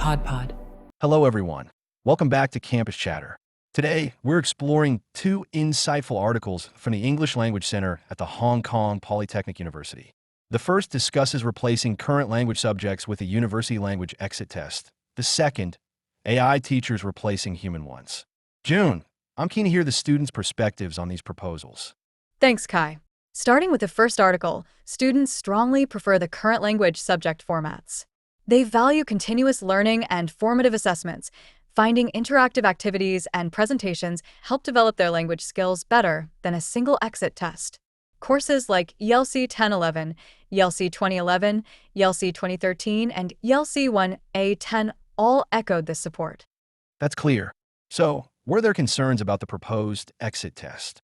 Pod. Hello, everyone. Welcome back to Campus Chatter. Today, we're exploring two insightful articles from the English Language Center at the Hong Kong Polytechnic University. The first discusses replacing current language subjects with a university language exit test. The second, AI teachers replacing human ones. June, I'm keen to hear the students' perspectives on these proposals. Thanks, Kai. Starting with the first article, students strongly prefer the current language subject formats. They value continuous learning and formative assessments. Finding interactive activities and presentations help develop their language skills better than a single exit test. Courses like ELC 1011, ELC 2011, ELC 2013, and ELC 1A10 all echoed this support. That's clear. So, were there concerns about the proposed exit test?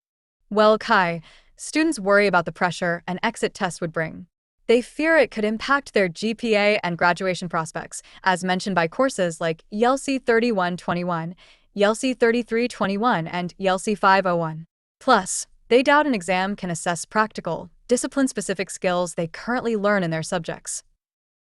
Well, Kai, students worry about the pressure an exit test would bring. They fear it could impact their GPA and graduation prospects, as mentioned by courses like ELC 3121, ELC 3321, and ELC 501. Plus, they doubt an exam can assess practical, discipline-specific skills they currently learn in their subjects.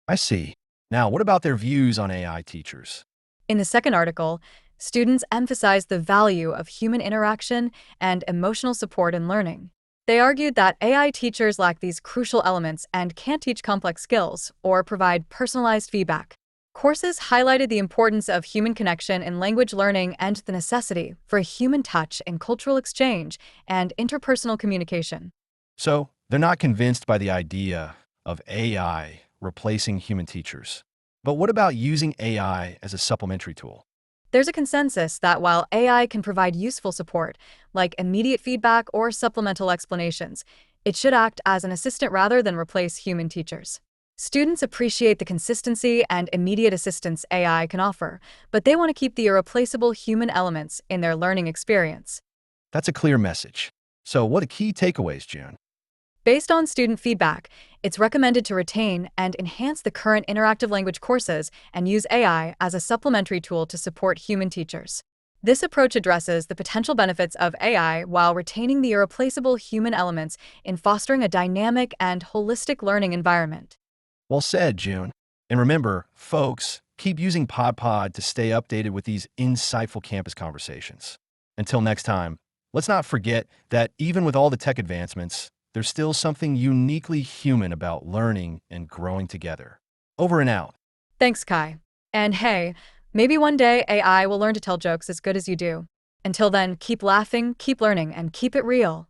I see. Now, what about their views on AI teachers? In the second article, students emphasize the value of human interaction and emotional support in learning. They argued that AI teachers lack these crucial elements and can't teach complex skills or provide personalized feedback. Courses highlighted the importance of human connection in language learning and the necessity for a human touch in cultural exchange and interpersonal communication. So, they're not convinced by the idea of AI replacing human teachers. But what about using AI as a supplementary tool? There's a consensus that while AI can provide useful support, like immediate feedback or supplemental explanations, it should act as an assistant rather than replace human teachers. Students appreciate the consistency and immediate assistance AI can offer, but they want to keep the irreplaceable human elements in their learning experience. That's a clear message. So, what are key takeaways, June? Based on student feedback, it's recommended to retain and enhance the current interactive language courses and use AI as a supplementary tool to support human teachers. This approach addresses the potential benefits of AI while retaining the irreplaceable human elements in fostering a dynamic and holistic learning environment. Well said, June. And remember, folks, keep using Pod to stay updated with these insightful campus conversations. Until next time, let's not forget that even with all the tech advancements, there's still something uniquely human about learning and growing together. Over and out. Thanks, Kai. And hey, maybe one day AI will learn to tell jokes as good as you do. Until then, keep laughing, keep learning, and keep it real.